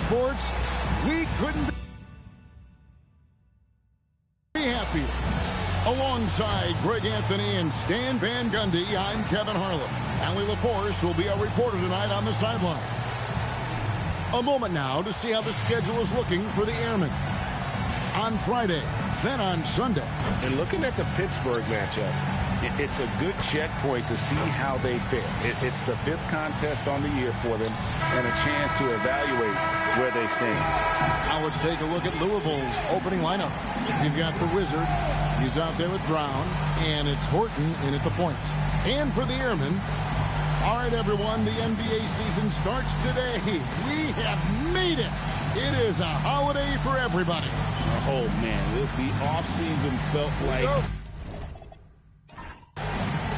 sports, we couldn't be happier. Alongside Greg Anthony and Stan Van Gundy, I'm Kevin Harlan. Allie LaForce will be our reporter tonight on the sideline. A moment now to see how the schedule is looking for the Airmen. On Friday, then on Sunday. And looking at the Pittsburgh matchup, it's a good checkpoint to see how they fare. It's the 5th contest on the year for them and a chance to evaluate where they stand. Now let's take a look at Louisville's opening lineup. You've got the Wizard. He's out there with Brown, and it's Horton in at the point. And for the Airmen, all right, everyone, the NBA season starts today. We have made it. It is a holiday for everybody. Oh, man, the offseason felt like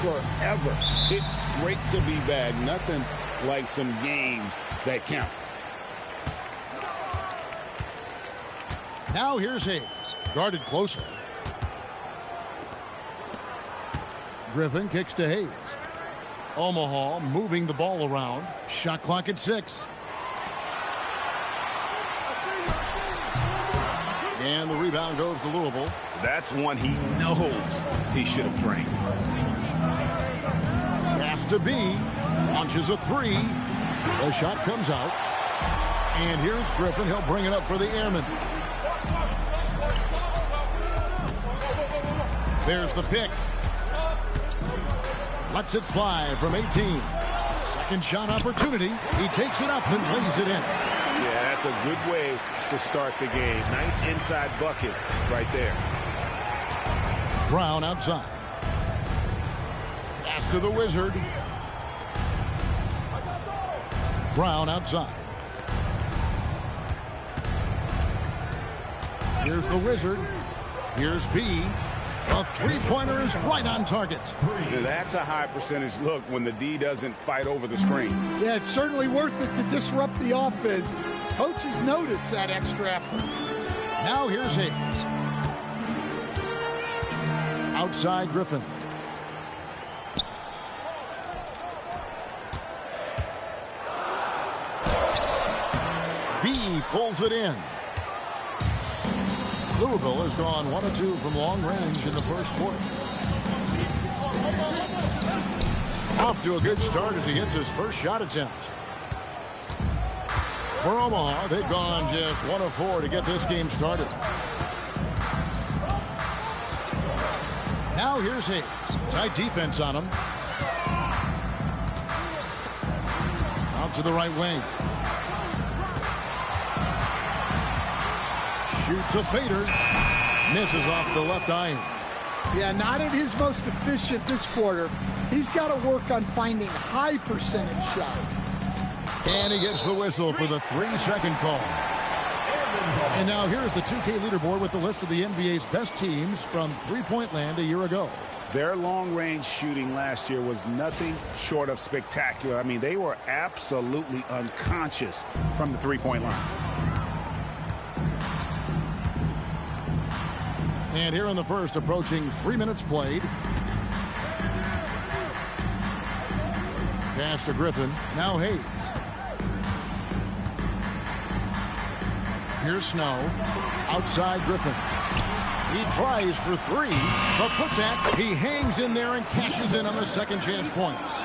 forever. It's great to be back. Nothing like some games that count. Now here's Hayes, guarded closer. Griffin kicks to Hayes. Omaha moving the ball around. Shot clock at 6. And the rebound goes to Louisville. That's one he knows he should have drained. Pass to B. Launches a 3. The shot comes out. And here's Griffin. He'll bring it up for the Airmen. There's the pick. Lets it fly from 18. Second shot opportunity. He takes it up and lays it in. Yeah, that's a good way to start the game. Nice inside bucket right there. Brown outside. Pass to the Wizard. Brown outside. Here's the Wizard. Here's B. A three-pointer is right on target. That's a high percentage look when the D doesn't fight over the screen. Yeah, it's certainly worth it to disrupt the offense. Coaches notice that extra effort. Now here's Hayes. Outside Griffin. B pulls it in. Louisville has gone 1 of 2 from long range in the first quarter. Off to a good start as he gets his first shot attempt. For Omaha, they've gone just 1 of 4 to get this game started. Now here's Hayes. Tight defense on him. Out to the right wing. Shoots a fader. Misses off the left iron. Yeah, not at his most efficient this quarter. He's got to work on finding high percentage shots. And he gets the whistle for the 3-second call. And now here's the 2K leaderboard with the list of the NBA's best teams from three-point land a year ago. Their long-range shooting last year was nothing short of spectacular. I mean, they were absolutely unconscious from the three-point line. And here in the first, approaching 3 minutes played. Pass to Griffin. Now Hayes. Here's Snow. Outside Griffin. He tries for 3. But putback, he hangs in there and cashes in on the second chance points.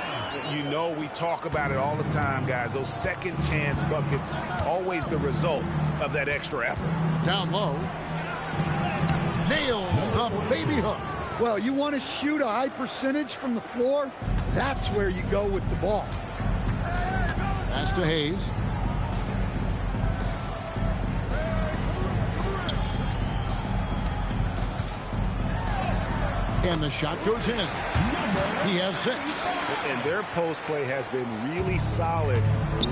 You know, we talk about it all the time, guys. Those second chance buckets, always the result of that extra effort. Down low. Nails the baby hook. Well, you want to shoot a high percentage from the floor? That's where you go with the ball. Pass to Hayes. And the shot goes in. He has 6. And their post play has been really solid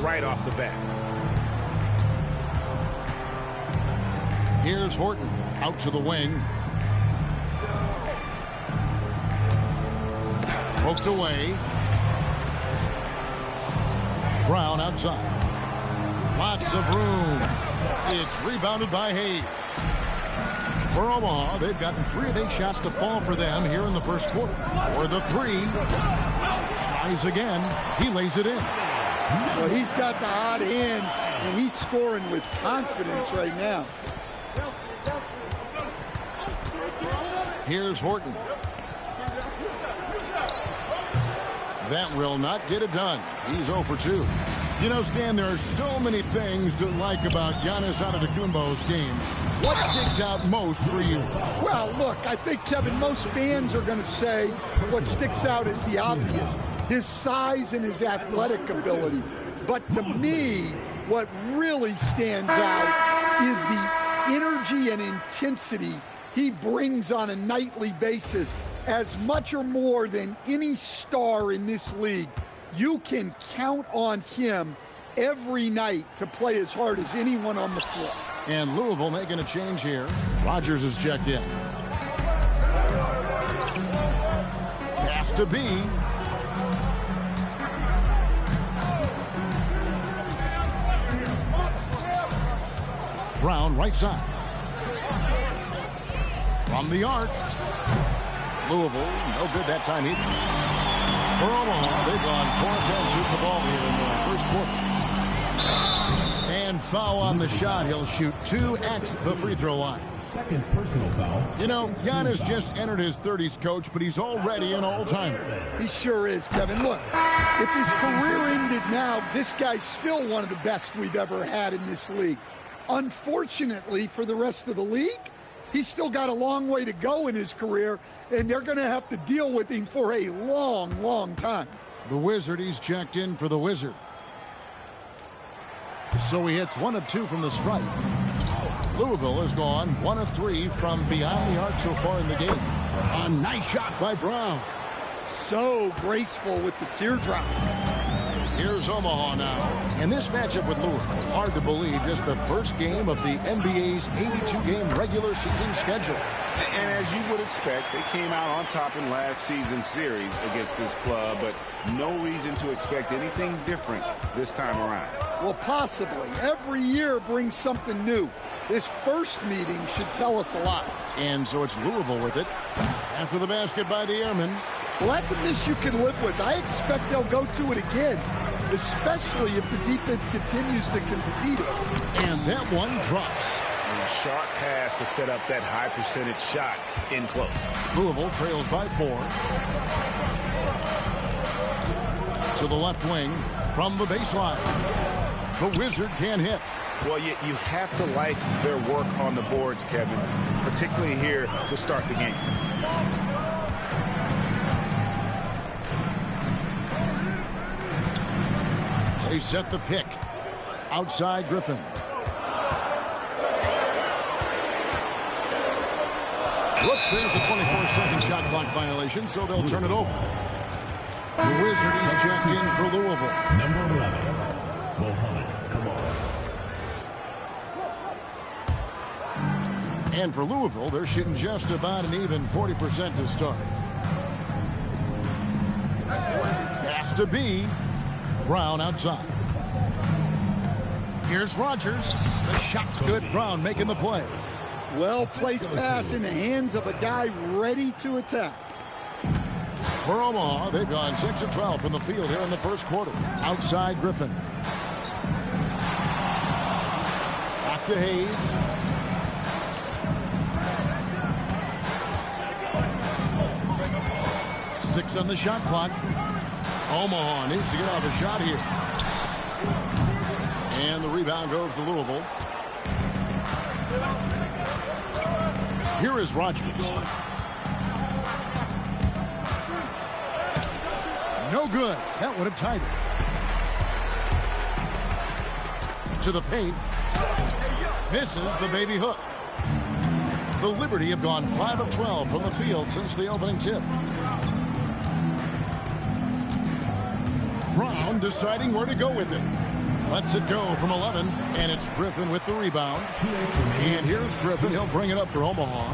right off the bat. Here's Horton. Out to the wing. Poked away. Brown outside. Lots of room. It's rebounded by Hayes. For Omaha, they've gotten 3 of 8 shots to fall for them here in the first quarter. For the 3. Tries again. He lays it in. Well, he's got the hot hand, and he's scoring with confidence right now. Here's Horton. That will not get it done. He's 0 for 2. You know, Stan, there are so many things to like about Giannis Antetokounmpo's game. What sticks out most for you? Well, look, I think, Kevin, most fans are going to say what sticks out is the obvious, his size and his athletic ability. But to me, what really stands out is the energy and intensity he brings on a nightly basis. As much or more than any star in this league, you can count on him every night to play as hard as anyone on the floor. And Louisville making a change here. Rogers is checked in. Pass to B. Brown right side. From the arc. Louisville, no good that time either. For Omaha, they've gone 4-10 shooting the ball here in the first quarter. And foul on the shot. He'll shoot 2 at the free throw line. Second personal foul. You know, Giannis just entered his 30s, coach, but he's already an all-timer. He sure is, Kevin. Look, if his career ended now, this guy's still one of the best we've ever had in this league. Unfortunately for the rest of the league, he's still got a long way to go in his career, and they're going to have to deal with him for a long, long time. The Wizard, he's checked in for the Wizard. So he hits 1 of 2 from the stripe. Louisville has gone 1 of 3 from beyond the arc so far in the game. A nice shot by Brown. So graceful with the teardrop. Here's Omaha now. And this matchup with Louisville, hard to believe, just the first game of the NBA's 82-game regular season schedule. And as you would expect, they came out on top in last season's series against this club, but no reason to expect anything different this time around. Well, possibly. Every year brings something new. This first meeting should tell us a lot. And so it's Louisville with it. After the basket by the Airmen. Well, that's a miss you can live with. I expect they'll go to it again, especially if the defense continues to concede it. And that one drops. And a sharp pass to set up that high percentage shot in close. Louisville trails by 4. To the left wing from the baseline. The Wizard can't hit. Well, you have to like their work on the boards, Kevin, particularly here to start the game. They set the pick. Outside Griffin. Whoops, there's the 24-second shot clock violation, so they'll turn it over. The Wizard is checked in for Louisville. Number 11, Mohamed. Come on. And for Louisville, they're shooting just about an even 40% to start. Pass to B. Brown outside. Here's Rogers. The shot's good. Brown making the play. Well-placed pass in the hands of a guy ready to attack. For Omaha, they've gone 6 of 12 from the field here in the first quarter. Outside Griffin. Back to Hayes. Six on the shot clock. Omaha needs to get off a shot here. And the rebound goes to Louisville. Here is Rogers. No good. That would have tied it. To the paint. Misses the baby hook. The Liberty have gone 5 of 12 from the field since the opening tip. Brown deciding where to go with it. Lets it go from 11, and it's Griffin with the rebound. And here's Griffin. He'll bring it up for Omaha.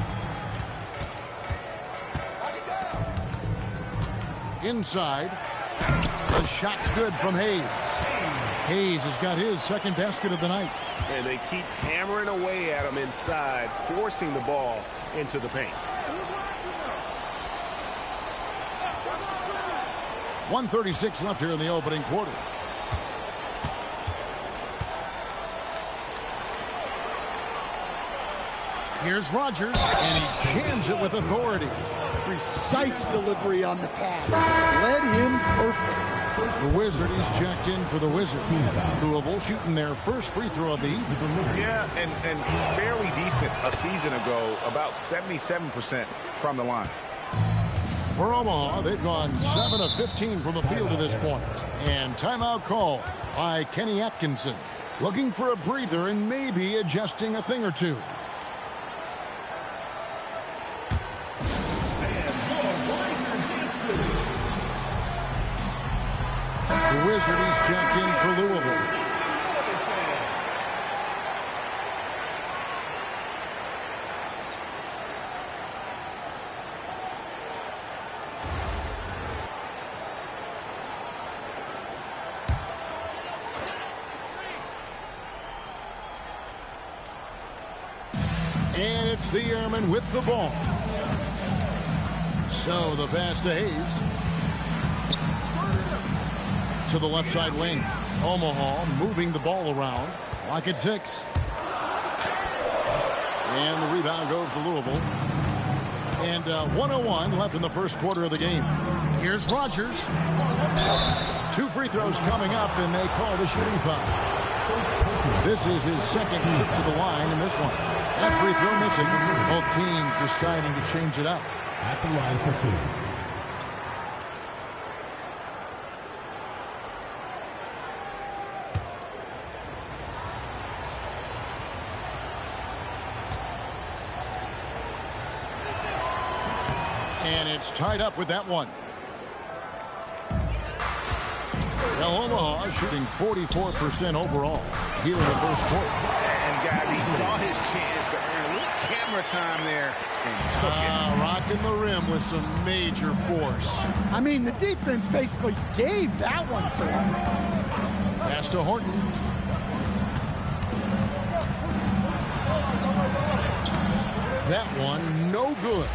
Inside. The shot's good from Hayes. Hayes has got his second basket of the night. And they keep hammering away at him inside, forcing the ball into the paint. 1:36 left here in the opening quarter. Here's Rogers, and he jams it with authority. Precise delivery on the pass. Led him perfect. The Wizard, he's checked in for the Wizard. Louisville shooting their first free throw of the evening. Yeah, and fairly decent a season ago, about 77% from the line. For Omaha, they've gone 7 of 15 from the field to this point. And timeout call by Kenny Atkinson. Looking for a breather and maybe adjusting a thing or two. The Wizard, he's checked in for Louisville. And it's the Airmen with the ball. So the pass to Hayes. To the left side wing. Omaha moving the ball around. Lock at 6. And the rebound goes to Louisville. And 1:01 left in the first quarter of the game. Here's Rogers. 2 free throws coming up, and they call the shooting foul. This is his second trip to the line in this one. That free throw missing. Both teams deciding to change it up. At the line for 2. And it's tied up with that one. Well, Omaha shooting 44% overall here in the first quarter. And guys, he saw his chance to earn a little camera time there and took it. Rocking the rim with some major force. I mean, the defense basically gave that one to him. Pass to Horton. That one, no good.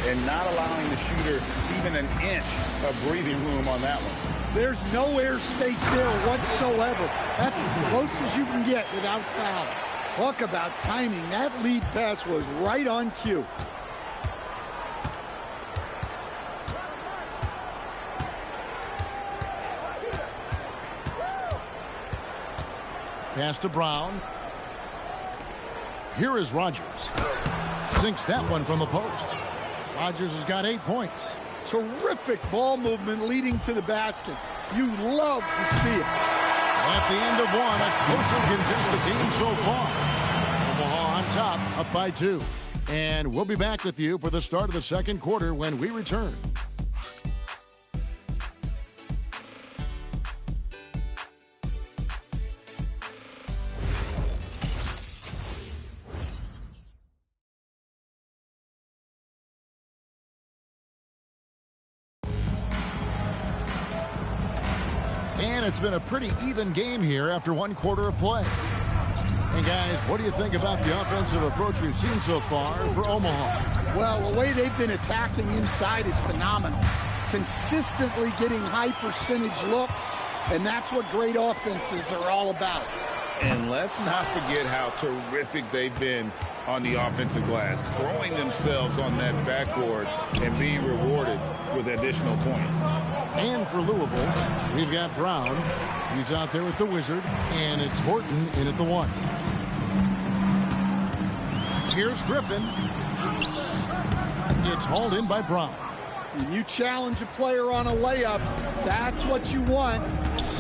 And not allowing the shooter even an inch of breathing room on that one. There's no airspace there whatsoever. That's as close as you can get without foul. Talk about timing. That lead pass was right on cue. Pass to Brown. Here is Rogers. Sinks that one from the post. Rogers has got 8 points. Terrific ball movement leading to the basket. You love to see it. At the end of one, a closer contested game so far. Omaha on top, up by 2. And we'll be back with you for the start of the second quarter when we return. And it's been a pretty even game here after 1 quarter of play. And guys, what do you think about the offensive approach we've seen so far for Omaha? Well, the way they've been attacking inside is phenomenal. Consistently getting high percentage looks, and that's what great offenses are all about. And let's not forget how terrific they've been on the offensive glass, throwing themselves on that backboard and being rewarded with additional points. And for Louisville, we've got Brown. He's out there with the Wizard, and it's Horton in at the 1. Here's Griffin. It's hauled in by Brown. When you challenge a player on a layup, that's what you want.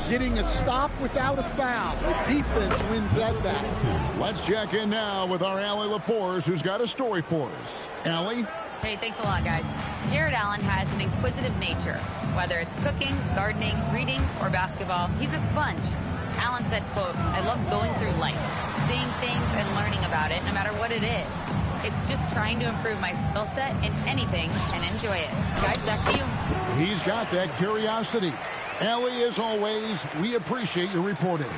Getting a stop without a foul. The defense wins that battle. Let's check in now with our Allie LaForce, who's got a story for us. Allie? Hey, thanks a lot, guys. Jared Allen has an inquisitive nature. Whether it's cooking, gardening, reading, or basketball, he's a sponge. Allen said, quote, "I love going through life, seeing things and learning about it no matter what it is. It's just trying to improve my skill set in anything and enjoy it." Guys, back to you. He's got that curiosity. Allie, as always, we appreciate your reporting.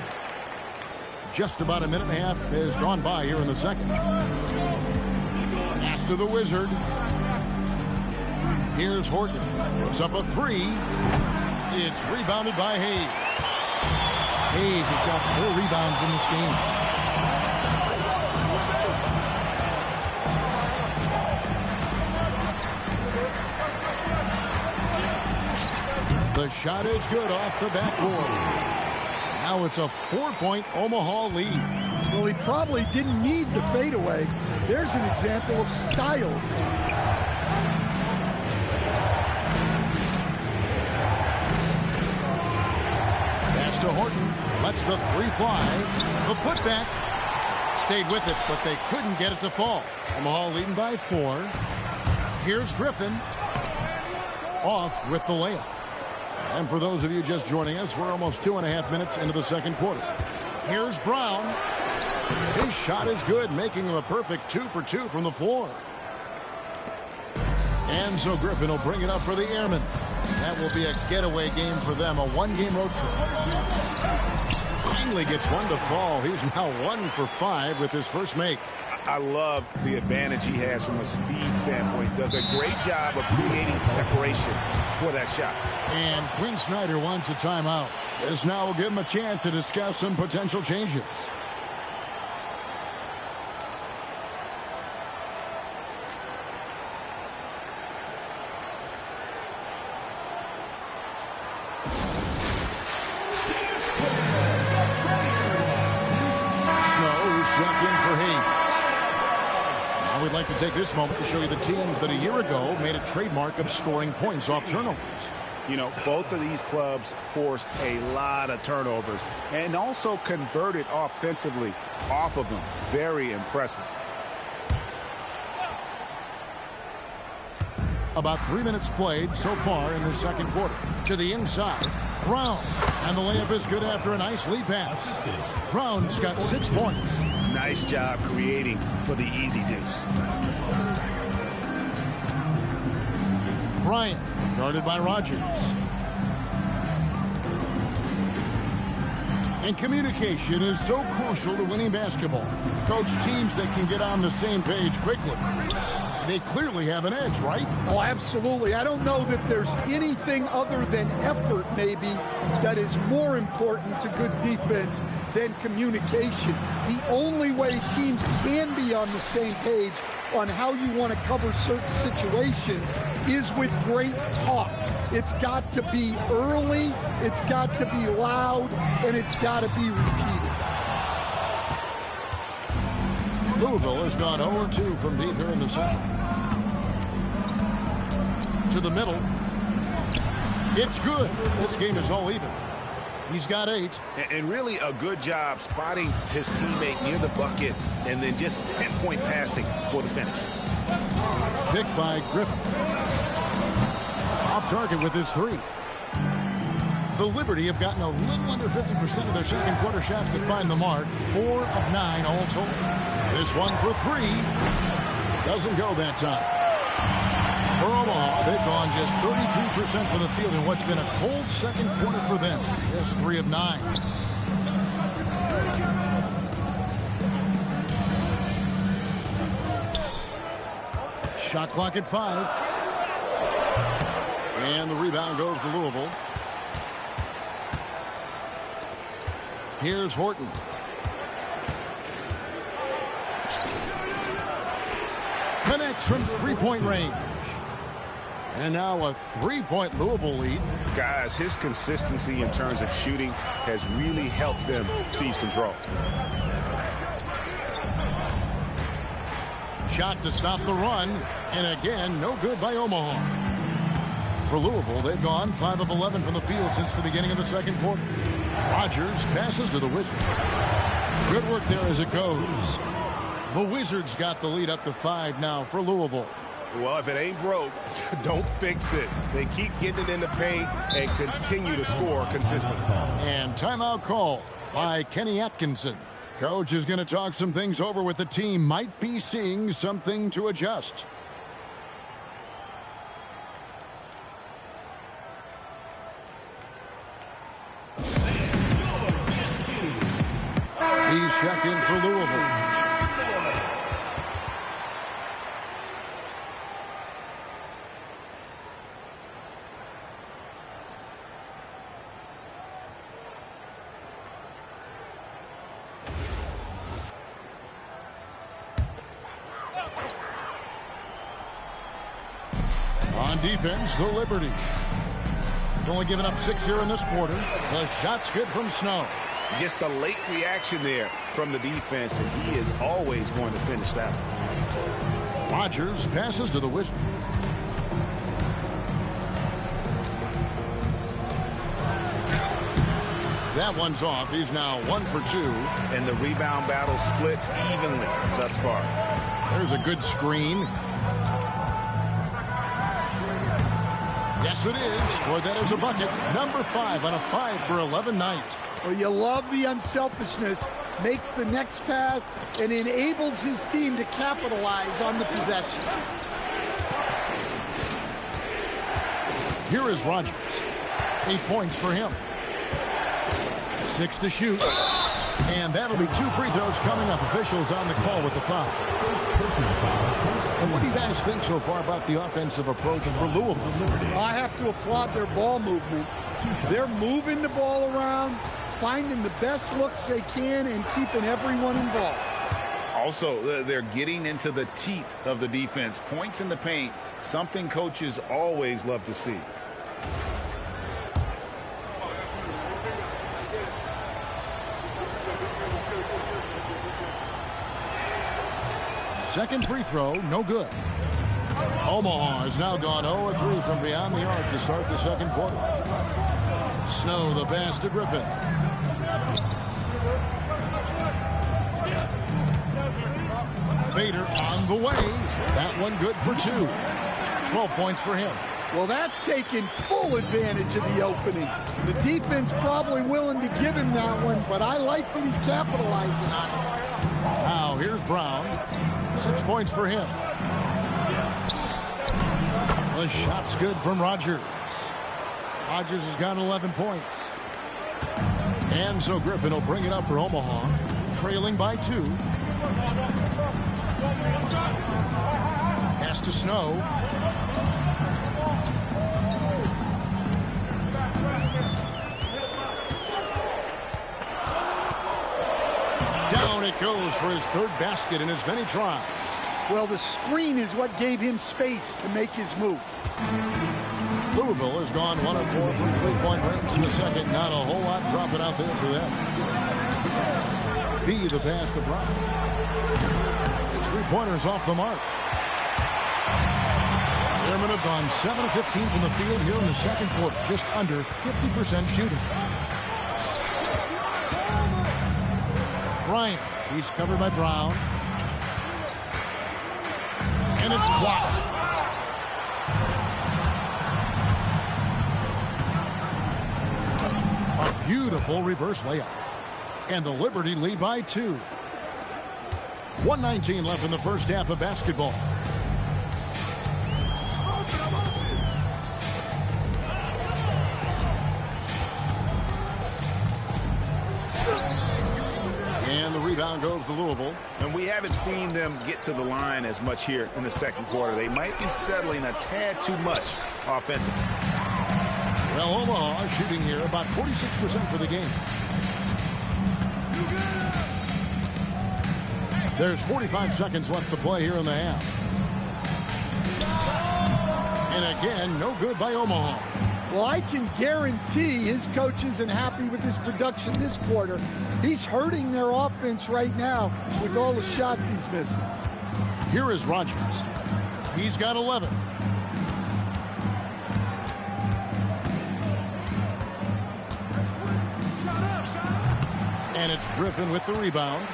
Just about a minute and a half has gone by here in the second. Pass to the Wizard. Here's Horton. Puts up a 3. It's rebounded by Hayes. Hayes has got 4 rebounds in this game. The shot is good off the backboard. Now it's a 4-point Omaha lead. Well, he probably didn't need the fadeaway. There's an example of style. Pass to Horton. Lets the three fly. The putback. Stayed with it, but they couldn't get it to fall. Omaha leading by 4. Here's Griffin. Off with the layup. And for those of you just joining us, we're almost 2.5 minutes into the second quarter. Here's Brown. His shot is good, making him a perfect 2 for 2 from the floor. And so Griffin will bring it up for the Airmen. That will be a getaway game for them, a one-game road trip. Finally gets one to fall. He's now 1 for 5 with his first make. I love the advantage he has from a speed standpoint. Does a great job of creating separation for that shot. And Quinn Snyder wants a timeout. This now will give him a chance to discuss some potential changes. We'd like to take this moment to show you the teams that a year ago made a trademark of scoring points off turnovers. You know, both of these clubs forced a lot of turnovers and also converted offensively off of them. Very impressive. About 3 minutes played so far in the second quarter. To the inside, Brown. And the layup is good after a nice lead pass. Brown's got 6 points. Nice job creating for the easy deuce. Bryant, guarded by Rogers. And communication is so crucial to winning basketball. Coach, teams that can get on the same page quickly, they clearly have an edge, right? Oh, absolutely. I don't know that there's anything other than effort, maybe, that is more important to good defense than communication. The only way teams can be on the same page on how you want to cover certain situations is with great talk. It's got to be early, it's got to be loud, and it's got to be repeated. Louisville has gone 0-2 from deep here in the second. To the middle. It's good. This game is all even. He's got 8. And really a good job spotting his teammate near the bucket and then just pinpoint passing for the finish. Picked by Griffin. Off target with his 3. The Liberty have gotten a little under 50% of their second quarter shots to find the mark. 4 of 9 all told. This one for 3. Doesn't go that time. For Omaha, they've gone just 33% for the field in what's been a cold second quarter for them. Just 3 of 9. Shot clock at 5. And the rebound goes to Louisville. Here's Horton. Connects from three-point range. And now a 3-point Louisville lead. Guys, his consistency in terms of shooting has really helped them seize control. Shot to stop the run. And again, no good by Omaha. For Louisville, they've gone 5 of 11 from the field since the beginning of the second quarter. Rogers passes to the Wizards. Good work there as it goes. The Wizards got the lead up to 5 now for Louisville. Well, if it ain't broke, don't fix it. They keep getting it in the paint and continue to score consistently. And timeout call by Kenny Atkinson. Coach is going to talk some things over with the team. Might be seeing something to adjust. He's checked in for Louisville. On defense, the Liberty. Only giving up 6 here in this quarter. The shot's good from Snow. Just a late reaction there from the defense, and he is always going to finish that one. Rogers passes to the Wizard. That one's off. He's now 1 for 2. And the rebound battle split evenly thus far. There's a good screen. Yes, it is. Scored that as a bucket. Number 5 on a 5 for 11 night. Well, you love the unselfishness. Makes the next pass and enables his team to capitalize on the possession. Here is Rogers. 8 points for him. 6 to shoot. And that'll be 2 free throws coming up. Officials on the call with the foul. And what do you guys think so far about the offensive approach for Louisville? I have to applaud their ball movement. They're moving the ball around, finding the best looks they can, and keeping everyone involved. Also, they're getting into the teeth of the defense. Points in the paint, something coaches always love to see. Second free throw, no good. Omaha has now gone 0-3 from beyond the arc to start the second quarter. Snow, the pass to Griffin. Fader on the way. That one good for 2. 12 points for him. Well, that's taking full advantage of the opening. The defense probably willing to give him that one, but I like that he's capitalizing on it. Now here's Brown. 6 points for him. The shot's good from Rogers. Rogers has got 11 points. And so Griffin will bring it up for Omaha, trailing by 2. Pass to Snow. Down it goes for his 3rd basket in as many tries. Well, the screen is what gave him space to make his move. Louisville has gone 1 of 4 from 3-point range in the second. Not a whole lot dropping out there for them. B, the pass to Brown. His 3-pointers off the mark. Airmen have gone 7 of 15 from the field here in the second quarter. Just under 50% shooting. Bryant, he's covered by Brown. And it's blocked. A beautiful reverse layup. And the Liberty lead by 2. 1:19 left in the first half of basketball. And the rebound goes to Louisville. And we haven't seen them get to the line as much here in the second quarter. They might be settling a tad too much offensively. Well, Omaha shooting here about 46% for the game. There's 45 seconds left to play here in the half. And again, no good by Omaha. Well, I can guarantee his coach isn't happy with his production this quarter. He's hurting their offense right now with all the shots he's missing. Here is Rogers. He's got 11. And it's Griffin with the rebound.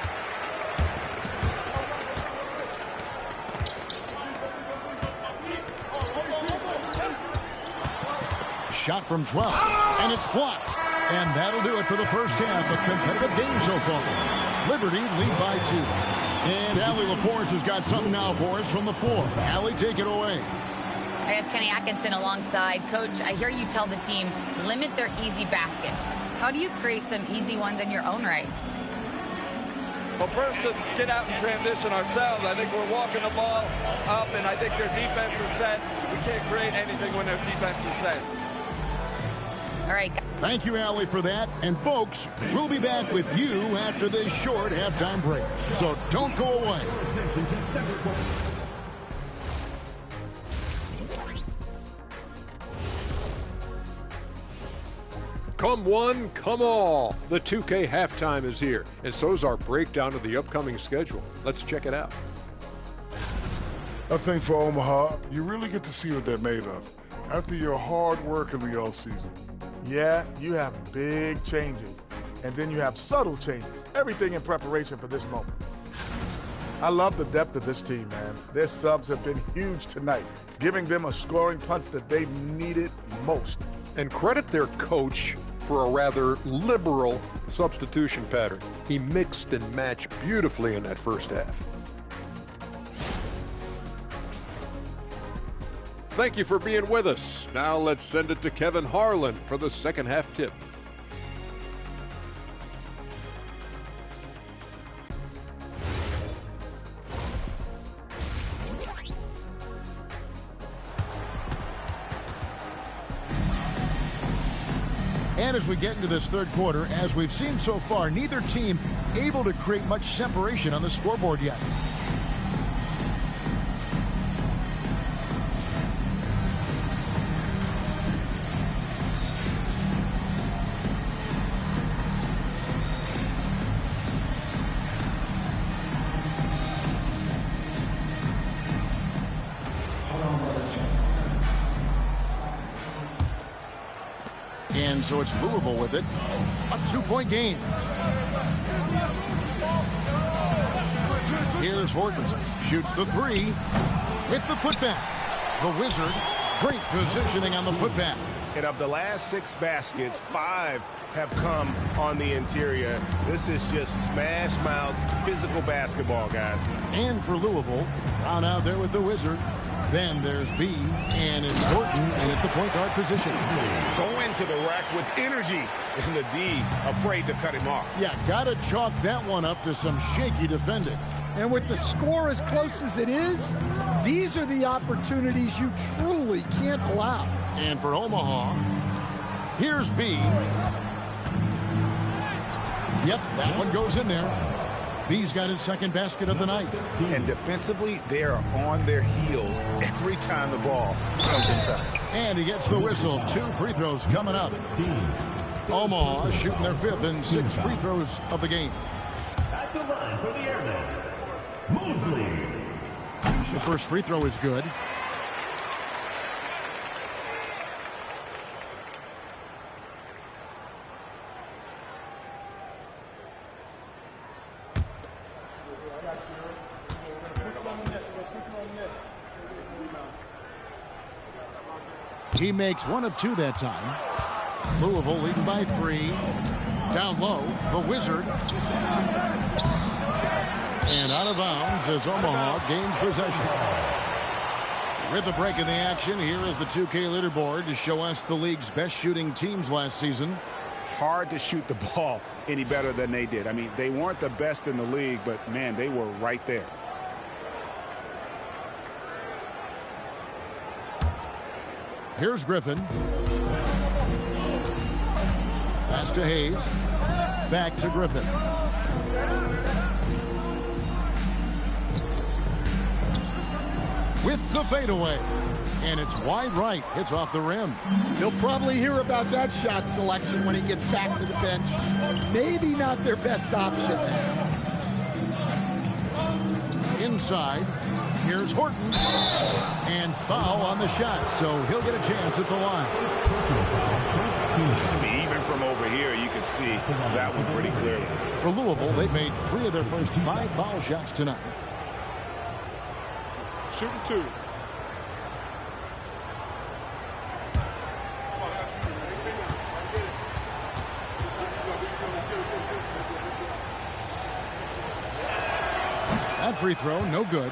Shot from 12, and it's blocked. And that'll do it for the first half. A competitive game so far. Liberty lead by 2. And Allie LaForce has got something now for us from the floor. Allie, take it away. I have Kenny Atkinson alongside. Coach, I hear you tell the team, limit their easy baskets. How do you create some easy ones in your own right? Well, first, to get out and transition ourselves. I think we're walking the ball up, and I think their defense is set. We can't create anything when their defense is set. All right. Thank you, Allie, for that. And, folks, we'll be back with you after this short halftime break. So don't go away. Come one, come all. The 2K halftime is here, and so's our breakdown of the upcoming schedule. Let's check it out. I think for Omaha, you really get to see what they're made of after your hard work in the offseason. Yeah, you have big changes, and then you have subtle changes. Everything in preparation for this moment. I love the depth of this team, man. Their subs have been huge tonight, giving them a scoring punch that they needed most. And credit their coach for a rather liberal substitution pattern. He mixed and matched beautifully in that first half. Thank you for being with us. Now let's send it to Kevin Harlan for the second half tip. And as we get into this third quarter, as we've seen so far, neither team able to create much separation on the scoreboard yet. And so it's Louisville with it. A 2-point game. Here's Horton. Shoots the three with the putback. The Wizard, great positioning on the putback. And of the last 6 baskets, 5 have come on the interior. This is just smash mouth physical basketball, guys. And for Louisville, Brown out there with the Wizard. Then there's B, and it's Horton, and at the point guard position. Go into the rack with energy, and the D afraid to cut him off. Yeah, got to chalk that one up to some shaky defending. And with the score as close as it is, these are the opportunities you truly can't allow. And for Omaha, here's B. Yep, that one goes in there. B's got his second basket of the night. And defensively, they are on their heels every time the ball comes inside. And he gets the whistle. 2 free throws coming up. Omaha shooting their 5th and 6th free throws of the game. At the line for the Airmen, Mosley. The first free throw is good. He makes 1 of 2 that time. Louisville leading by 3. Down low, the Wizard. And out of bounds as Omaha gains possession. With the break in the action, here is the 2K leaderboard to show us the league's best shooting teams last season. Hard to shoot the ball any better than they did. I mean, they weren't the best in the league, but, man, they were right there. Here's Griffin. Pass to Hayes. Back to Griffin. With the fadeaway. And it's wide right. Hits off the rim. He'll probably hear about that shot selection when he gets back to the bench. Maybe not their best option there. Inside. Here's Horton. And foul on the shot, so he'll get a chance at the line. Even from over here, you can see that one pretty clearly. For Louisville, they've made 3 of their first 5 foul shots tonight. Shooting 2. That free throw, no good.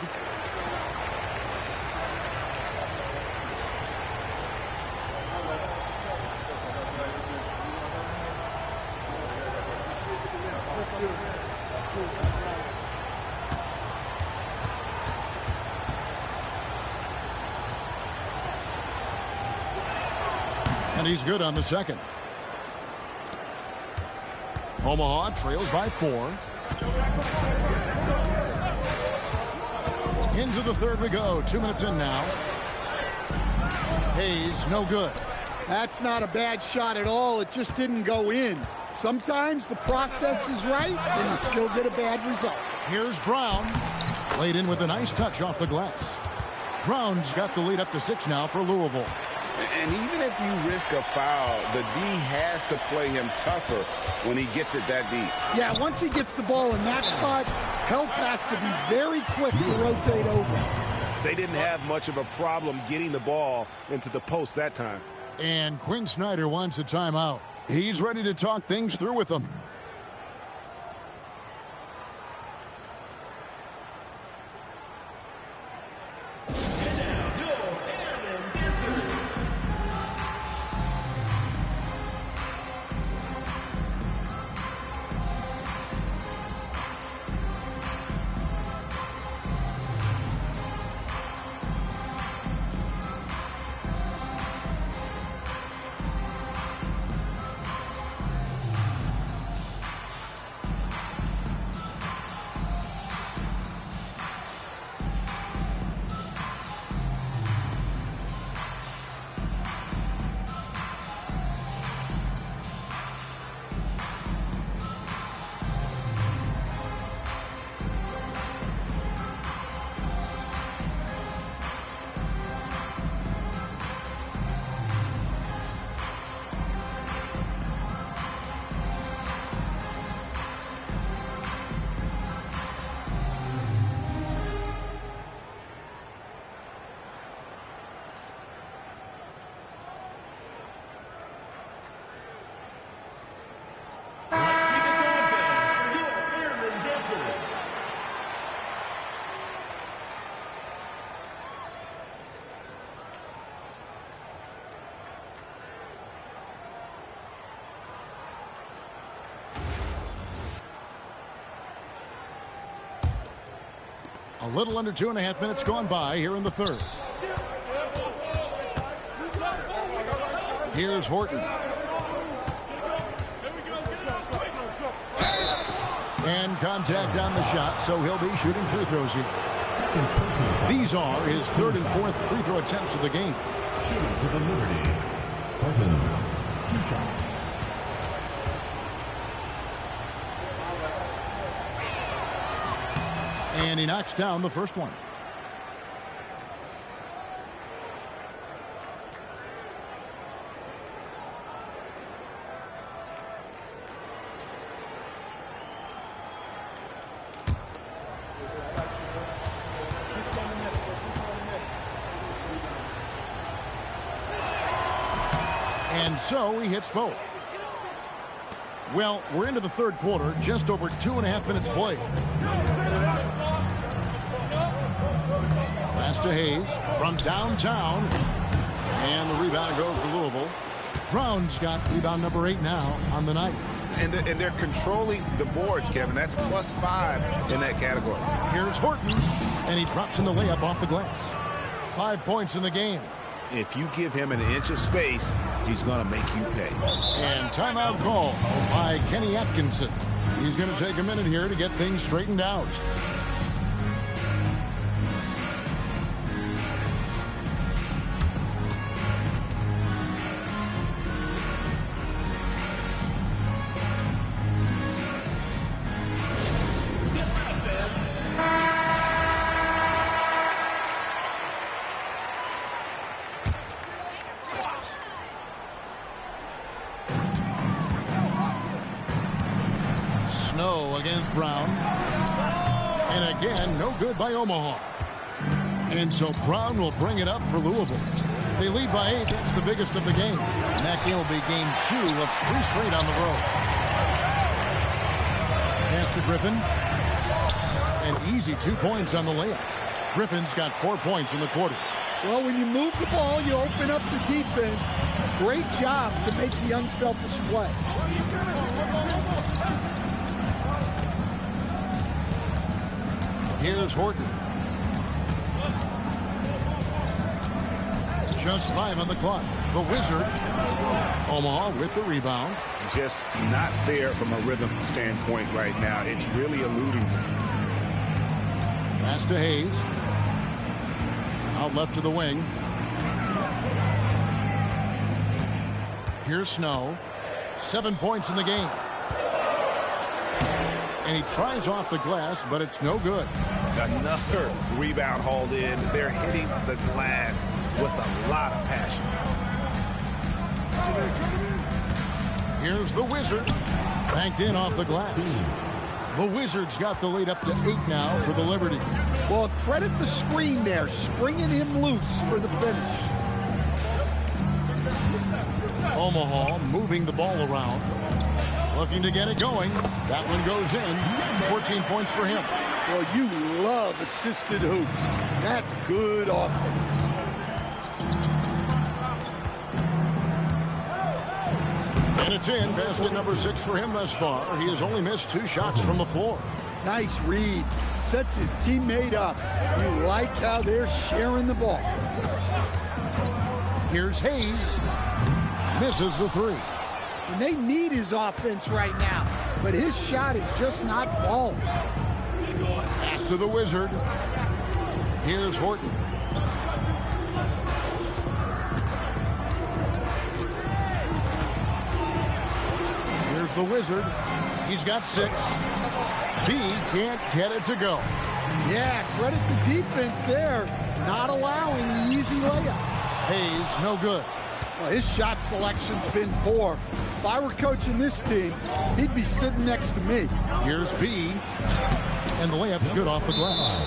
And he's good on the second. Omaha trails by 4. Into the third we go. 2 minutes in now. Hayes, no good. That's not a bad shot at all. It just didn't go in. Sometimes the process is right, and you still get a bad result. Here's Brown. Played in with a nice touch off the glass. Brown's got the lead up to 6 now for Louisville. And even if you risk a foul, the D has to play him tougher when he gets it that deep. Yeah, once he gets the ball in that spot, help has to be very quick to rotate over. They didn't have much of a problem getting the ball into the post that time. And Quinn Snyder wants a timeout. He's ready to talk things through with them. A little under 2.5 minutes gone by here in the third. Here's Horton. And contact on the shot, so he'll be shooting free throws here. These are his 3rd and 4th free throw attempts of the game. Shooting for the Liberty. Horton, 2 shots. And he knocks down the first one. And so he hits both. Well, we're into the third quarter, just over 2.5 minutes played. Pass to Hayes from downtown. And the rebound goes to Louisville. Brown's got rebound number 8 now on the night. And they're controlling the boards, Kevin. That's +5 in that category. Here's Horton, and he drops in the layup off the glass. 5 points in the game. If you give him an inch of space, he's going to make you pay. And timeout call by Kenny Atkinson. He's going to take a minute here to get things straightened out. Against Brown. And again, no good by Omaha. And so Brown will bring it up for Louisville. They lead by 8. That's the biggest of the game. And that game will be game 2 of 3 straight on the road. Pass to Griffin. An easy 2 points on the layup. Griffin's got 4 points in the quarter. Well, when you move the ball, you open up the defense. Great job to make the unselfish play. Here's Horton. Just 5 on the clock. The Wizard. Omaha with the rebound. Just not there from a rhythm standpoint right now. It's really eluding him. Pass to Hayes. Out left to the wing. Here's Snow. 7 points in the game. And he tries off the glass, but it's no good. Another rebound hauled in. They're hitting the glass with a lot of passion. Here's the Wizard. Banked in off the glass. The Wizards got the lead up to 8 now for the Liberty. Well, credit the screen there, springing him loose for the finish. Omaha moving the ball around. Looking to get it going. That one goes in. 14 points for him. Well, you love assisted hoops. That's good offense. And it's in. Basket number 6 for him thus far. He has only missed 2 shots from the floor. Nice read. Sets his teammate up. You like how they're sharing the ball. Here's Hayes. Misses the 3. And they need his offense right now. But his shot is just not falling. Pass to the Wizard. Here's Horton. Here's the Wizard. He's got 6. B can't get it to go. Yeah, credit the defense there. Not allowing the easy layup. Hayes, no good. Well, his shot selection's been poor. If I were coaching this team, he'd be sitting next to me. Here's B. And the layup's good off the glass.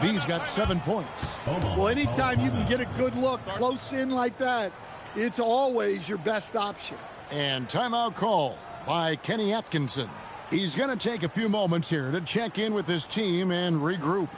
B's got 7 points. Well, anytime you can get a good look close in like that, it's always your best option. And timeout call by Kenny Atkinson. He's going to take a few moments here to check in with his team and regroup.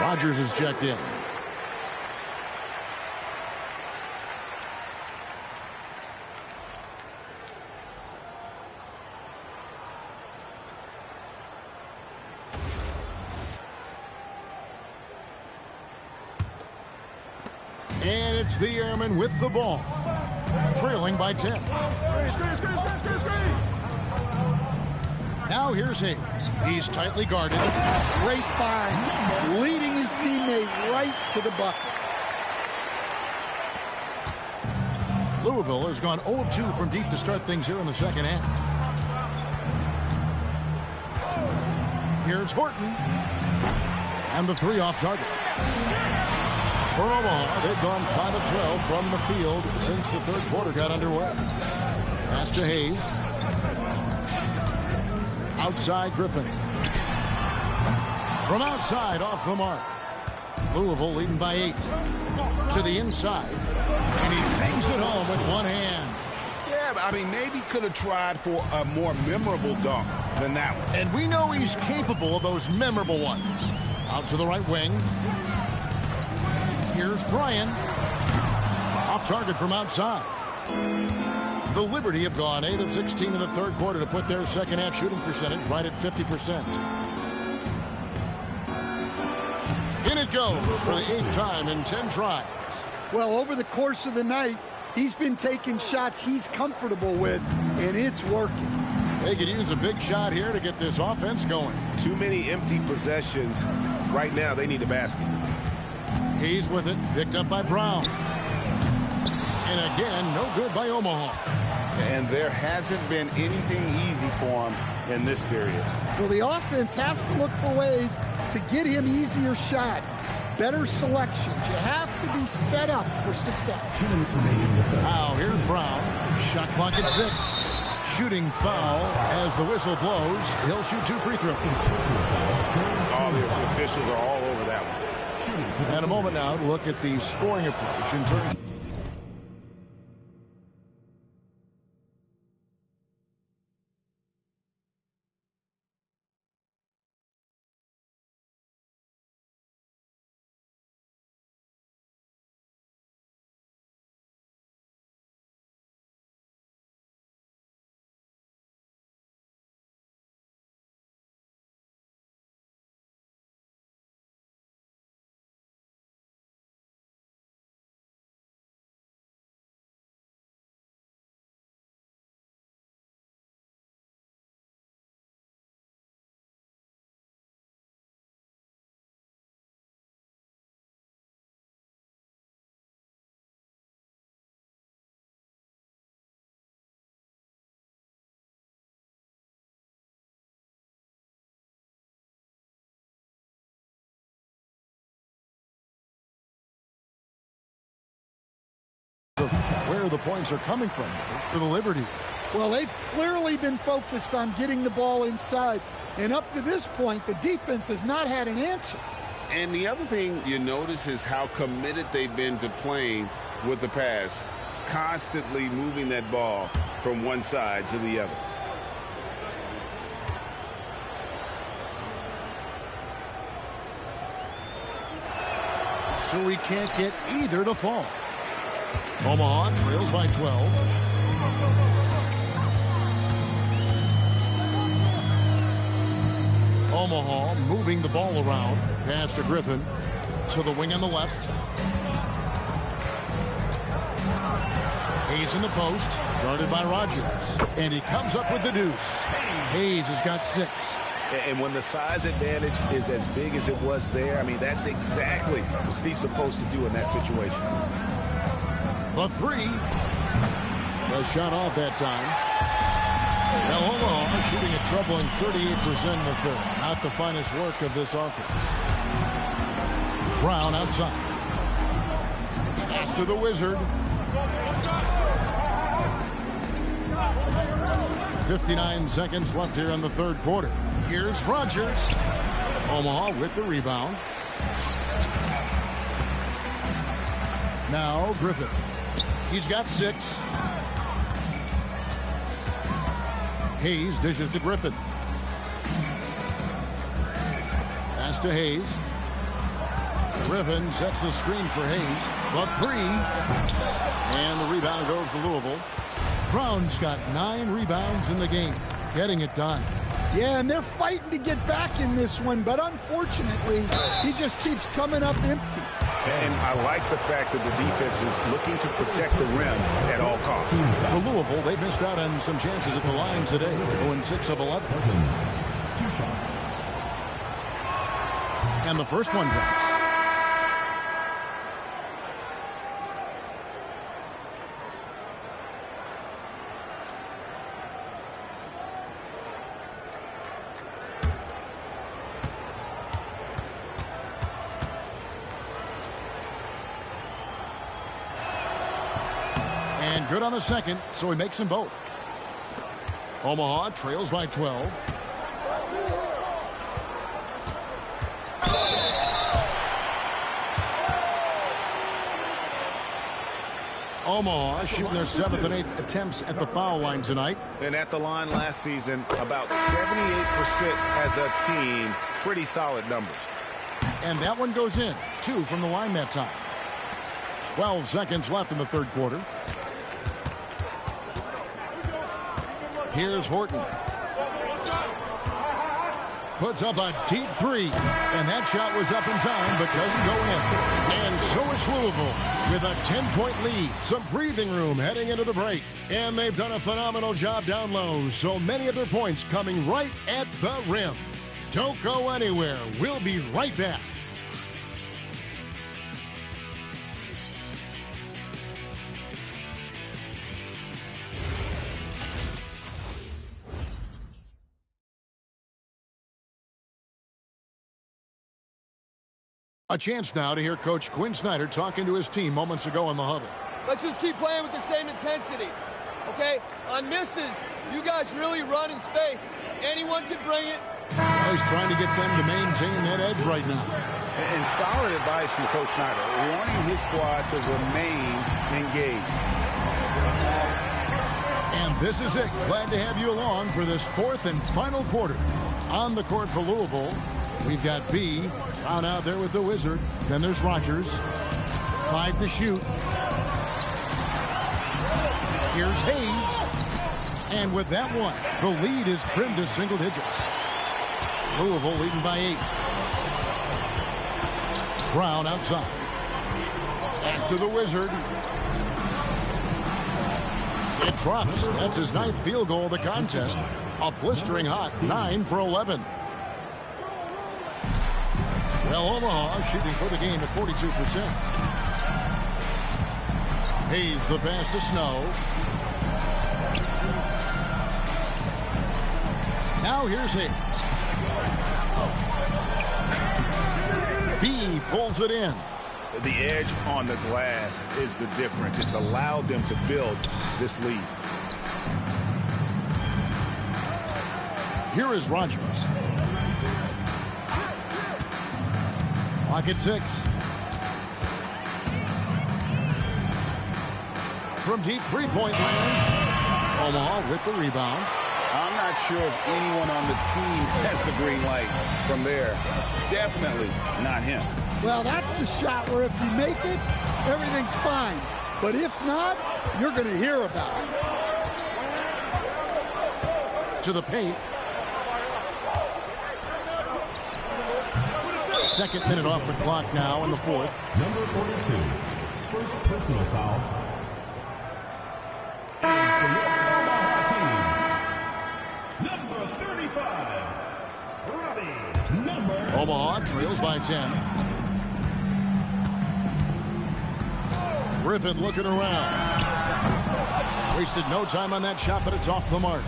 Rodgers is checked in. And it's the Airmen with the ball, trailing by 10. Now here's Hayes. He's tightly guarded. Great find, leading his teammate right to the bucket. Louisville has gone 0 of 2 from deep to start things here in the second half. Here's Horton. And the 3 off target. For Omaha, they've gone 5 of 12 from the field since the third quarter got underway. Pass to Hayes. Outside Griffin. From outside, off the mark. Louisville leading by 8. To the inside. And he bangs it home with one hand. Yeah, I mean, maybe could have tried for a more memorable dunk than that one. And we know he's capable of those memorable ones. Out to the right wing. Here's Bryan. Off target from outside. The Liberty have gone 8 of 16 in the third quarter to put their second half shooting percentage right at 50%. In it goes for the 8th time in 10 tries. Well, over the course of the night, he's been taking shots he's comfortable with, and it's working. They could use a big shot here to get this offense going. Too many empty possessions. Right now, they need a basket. He's with it, picked up by Brown. And again, no good by Omaha. And there hasn't been anything easy for him in this period. Well, the offense has to look for ways to get him easier shots, better selections. You have to be set up for success. Now, here's Brown. Shot clock at 6. Shooting foul as the whistle blows. He'll shoot 2 free throws. All the officials are all over that one. And a moment now to look at the scoring approach in terms. Where the points are coming from for the Liberty. Well, they've clearly been focused on getting the ball inside. And up to this point, the defense has not had an answer. And the other thing you notice is how committed they've been to playing with the pass, constantly moving that ball from one side to the other. So he can't get either to fall. Omaha trails by 12. Omaha moving the ball around. Pass to Griffin. To the wing on the left. Hayes in the post. Guarded by Rogers. And he comes up with the deuce. Hayes has got 6. And when the size advantage is as big as it was there, I mean, that's exactly what he's supposed to do in that situation. The 3. The shot off that time. Now Omaha shooting a troubling 38% in the third. Not the finest work of this offense. Brown outside. Pass to the Wizard. 59 seconds left here in the third quarter. Here's Rogers. Omaha with the rebound. Now Griffin. He's got 6. Hayes dishes to Griffin. Pass to Hayes. Griffin sets the screen for Hayes. The 3. And the rebound goes to Louisville. Brown's got 9 rebounds in the game. Getting it done. Yeah, and they're fighting to get back in this one, but unfortunately, he just keeps coming up empty. And I like the fact that the defense is looking to protect the rim at all costs. For Louisville, they missed out on some chances at the line today, going 6 of 11. 2 shots. And the first one drops. And good on the second, so he makes them both. Omaha trails by 12. Omaha shooting their 7th and 8th attempts at the foul line tonight. And at the line last season, about 78% as a team. Pretty solid numbers. And that one goes in. 2 from the line that time. 12 seconds left in the third quarter. Here's Horton. Puts up a deep 3. And that shot was up in time, but doesn't go in. And so is Louisville with a 10-point lead. Some breathing room heading into the break. And they've done a phenomenal job down low. So many of their points coming right at the rim. Don't go anywhere. We'll be right back. A chance now to hear Coach Quinn Snyder talking to his team moments ago in the huddle. Let's just keep playing with the same intensity, okay? On misses, you guys really run in space. Anyone can bring it. He's trying to get them to maintain that edge right now. And solid advice from Coach Snyder, wanting his squad to remain engaged. And this is it. Glad to have you along for this fourth and final quarter. On the court for Louisville, we've got B. Brown out there with the Wizard. Then there's Rogers. 5 to shoot. Here's Hayes. And with that one, the lead is trimmed to single digits. Louisville leading by 8. Brown outside. Pass to the Wizard. It drops. That's his 9th field goal of the contest. A blistering hot 9 for 11. Well, Omaha shooting for the game at 42%. Hayes the pass to Snow. Now here's Hayes. B pulls it in. The edge on the glass is the difference. It's allowed them to build this lead. Here is Rogers. Clock at 6. From deep three-point land. Omaha with the rebound. I'm not sure if anyone on the team has the green light from there. Definitely not him. Well, that's the shot where if you make it, everything's fine. But if not, you're going to hear about it. To the paint. Second minute off the clock now in the fourth. Number 42, first personal foul. Number 35, Robbie. Omaha trails by 10. Griffin looking around. Wasted no time on that shot, but it's off the mark.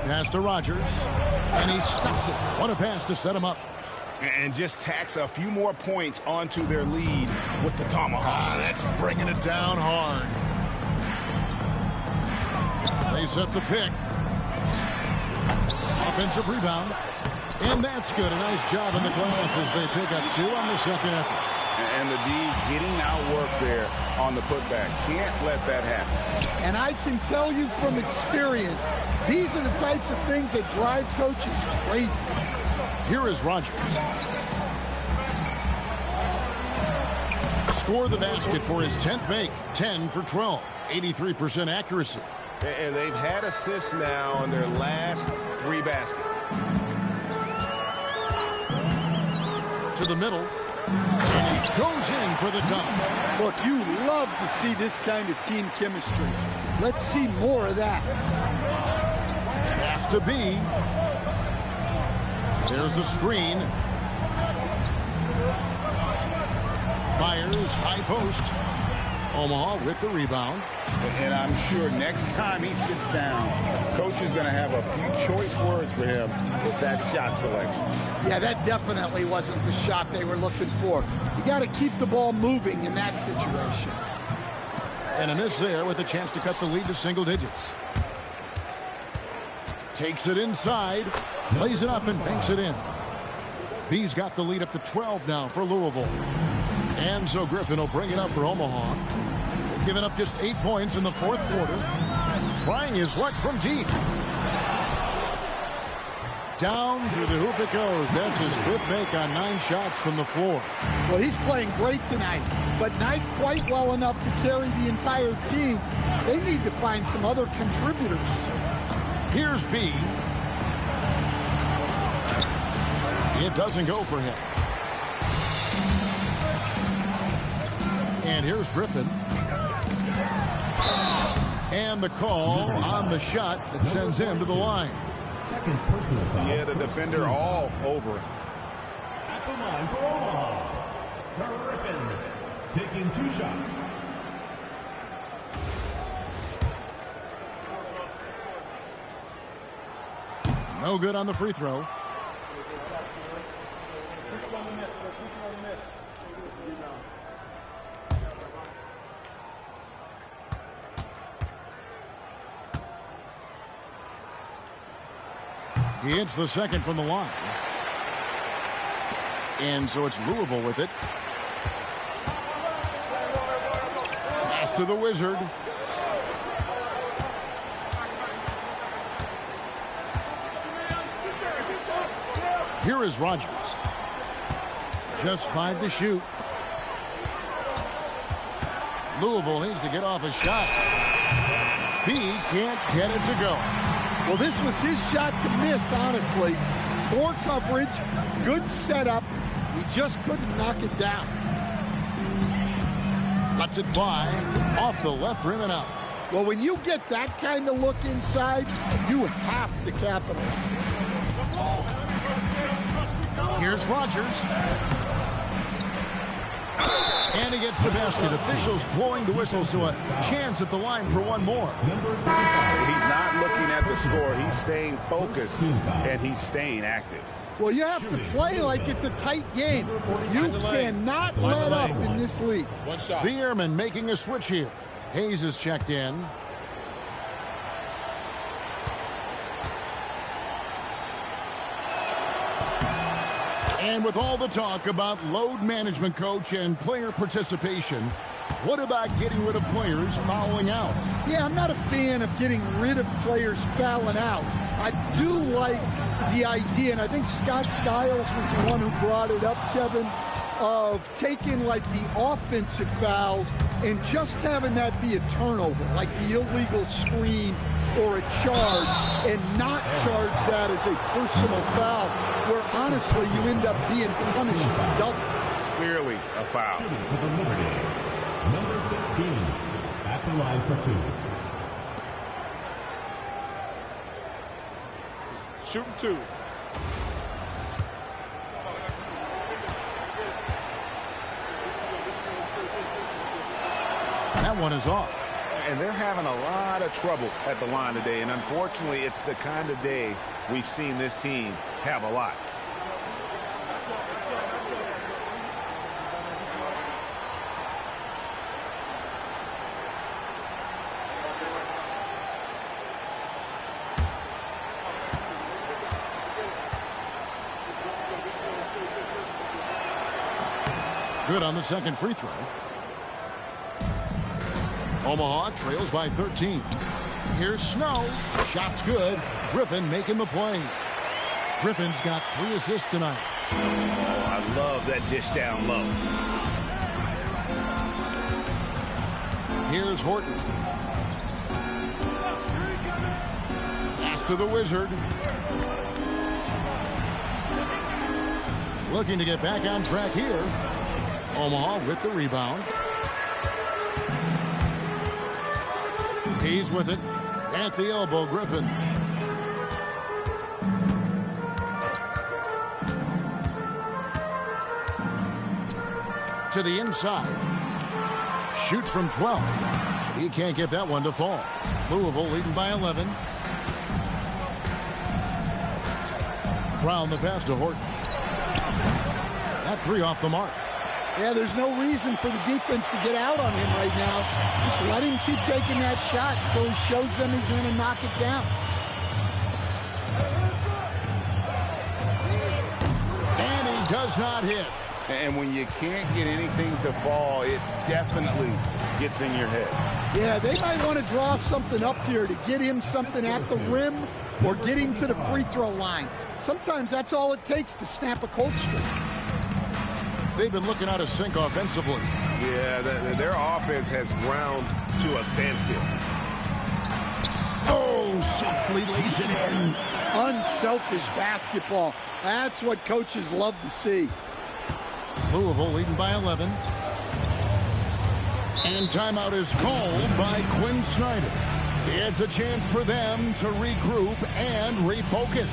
Pass to Rogers, and he stops it. What a pass to set him up. And just tacks a few more points onto their lead with the tomahawk. That's bringing it down hard. They set the pick. Offensive rebound. And that's good. A nice job in the glass as they pick up 2 on the second effort. And the D getting outworked there on the putback. Can't let that happen. And I can tell you from experience, these are the types of things that drive coaches crazy. Here is Rogers. Score the basket for his 10th make. 10 for 12. 83% accuracy. And they've had assists now on their last 3 baskets. To the middle. And he goes in for the dunk. Look, you love to see this kind of team chemistry. Let's see more of that. Pass to B. There's the screen. Fires, high post. Omaha with the rebound. And I'm sure next time he sits down, coach is going to have a few choice words for him with that shot selection. Yeah, that definitely wasn't the shot they were looking for. You got to keep the ball moving in that situation. And a miss there with a chance to cut the lead to single digits. Takes it inside, lays it up and banks it in. B's got the lead up to 12 now for Louisville. And so Griffin will bring it up for Omaha. They've given up just 8 points in the fourth quarter. Trying his luck from deep. Down through the hoop it goes. That's his 5th make on 9 shots from the floor. Well, he's playing great tonight, but not quite well enough to carry the entire team. They need to find some other contributors. Here's B. It doesn't go for him. And here's Griffin. And the call on the shot that sends him to the line. Second personal foul. Yeah, the defender all over it. At the line for Omaha, Griffin taking 2 shots. No good on the free throw. He hits the second from the line. And so it's Louisville with it. Pass to the Wizard. Here is Rogers. Just 5 to shoot. Louisville needs to get off a shot. He can't get it to go. Well, this was his shot to miss, honestly. Poor coverage, good setup. He just couldn't knock it down. Lets it fly off the left rim and out. Well, when you get that kind of look inside, you have to capitalize. Here's Rogers. And he gets the basket. Officials blowing the whistle, so a chance at the line for one more. He's not looking at the score. He's staying focused, and he's staying active. Well, you have to play like it's a tight game. You cannot let up in this league. The Airmen making a switch here. Hayes is checked in. And with all the talk about load management, coach, and player participation, what about getting rid of players fouling out? Yeah, I'm not a fan of getting rid of players fouling out. I do like the idea, and I think Scott Skiles was the one who brought it up, Kevin, of taking like the offensive fouls and just having that be a turnover, like the illegal screen or a charge, and not charge that as a personal foul, where honestly you end up being punished double. Clearly a foul. Shooting for the Liberty, number 16, at the line for 2. Shooting 2. That one is off. And they're having a lot of trouble at the line today. And unfortunately, it's the kind of day we've seen this team have a lot. Good on the second free throw. Omaha trails by 13. Here's Snow. Shot's good. Griffin making the play. Griffin's got 3 assists tonight. Oh, I love that dish down low. Here's Horton. Pass to the Wizard. Looking to get back on track here. Omaha with the rebound. He's with it at the elbow, Griffin. To the inside. Shoots from 12. He can't get that one to fall. Louisville leading by 11. Brown the pass to Horton. That 3 off the mark. Yeah, there's no reason for the defense to get out on him right now. Just let him keep taking that shot until he shows them he's going to knock it down. And he does not hit. And when you can't get anything to fall, it definitely gets in your head. Yeah, they might want to draw something up here to get him something at the rim or get him to the free throw line. Sometimes that's all it takes to snap a cold streak. They've been looking out of sync offensively. Yeah, their offense has ground to a standstill. Oh, softly lays it in. Unselfish basketball. That's what coaches love to see. Louisville leading by 11. And timeout is called by Quinn Snyder. It's a chance for them to regroup and refocus.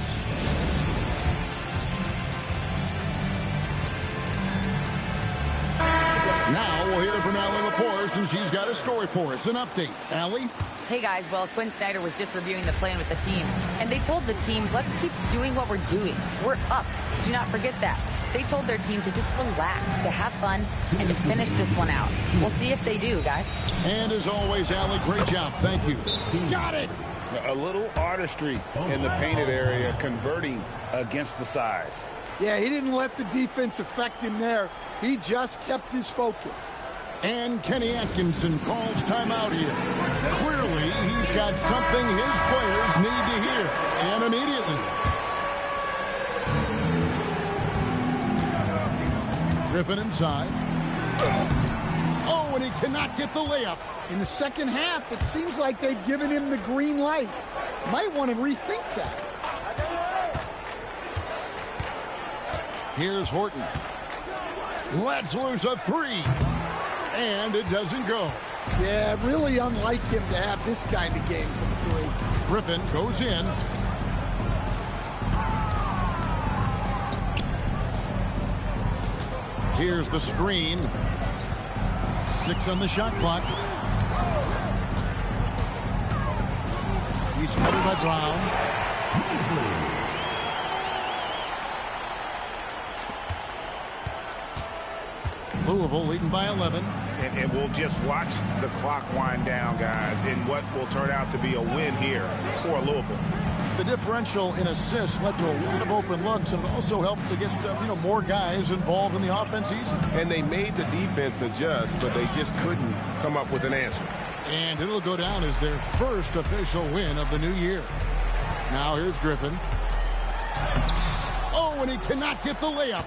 Now we'll hear from Allie LaForce, and she's got a story for us. An update. Allie? Hey guys, well, Quinn Snyder was just reviewing the plan with the team, and they told the team, let's keep doing what we're doing. We're up. Do not forget that. They told their team to just relax, to have fun, and to finish this one out. We'll see if they do, guys. And as always, Allie, great job. Thank you. Got it! A little artistry in the painted area, converting against the size. Yeah, he didn't let the defense affect him there. He just kept his focus. And Kenny Atkinson calls timeout here. Clearly, he's got something his players need to hear, and immediately. Griffin inside. Oh, and he cannot get the layup. In the second half, it seems like they've given him the green light. Might want to rethink that. Here's Horton. Let's lose a three. And it doesn't go. Yeah, really unlike him to have this kind of game from three. Griffin goes in. Here's the screen. 6 on the shot clock. He's covered by Brown. Louisville leading by 11. And we'll just watch the clock wind down, guys, in what will turn out to be a win here for Louisville. The differential in assists led to a lot of open looks, and it also helped to get more guys involved in the offense easy. And they made the defense adjust, but they just couldn't come up with an answer. And it'll go down as their first official win of the new year. Now here's Griffin. Oh, and he cannot get the layup.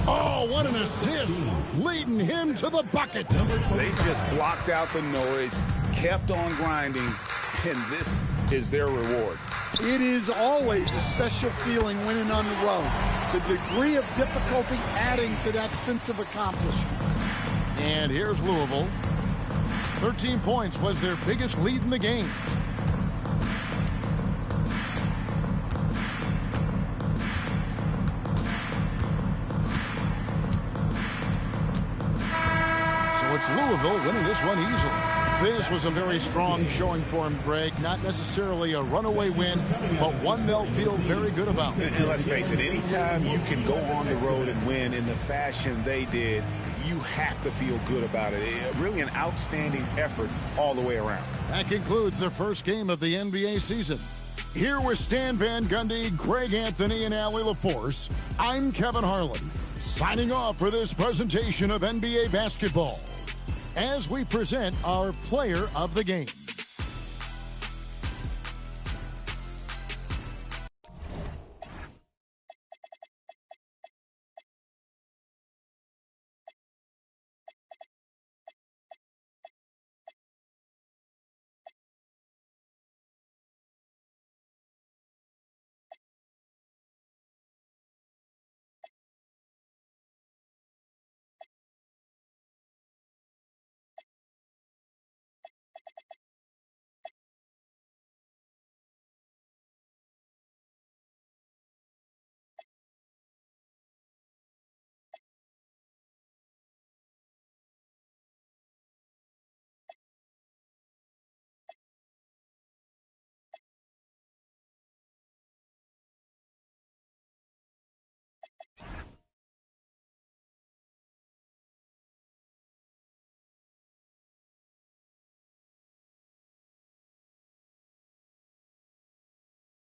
Oh, what an assist, leading him to the bucket. They just blocked out the noise, kept on grinding, and this is their reward. It is always a special feeling winning on the road. The degree of difficulty adding to that sense of accomplishment. And here's Louisville. 13 points was their biggest lead in the game. It's Louisville winning this one easily. This was a very strong showing for him, Greg. Not necessarily a runaway win, but one they'll feel very good about. And let's face it, anytime you can go on the road and win in the fashion they did, you have to feel good about it. Really an outstanding effort all the way around. That concludes the first game of the NBA season. Here with Stan Van Gundy, Greg Anthony, and Allie LaForce, I'm Kevin Harlan, signing off for this presentation of NBA basketball, as we present our player of the game.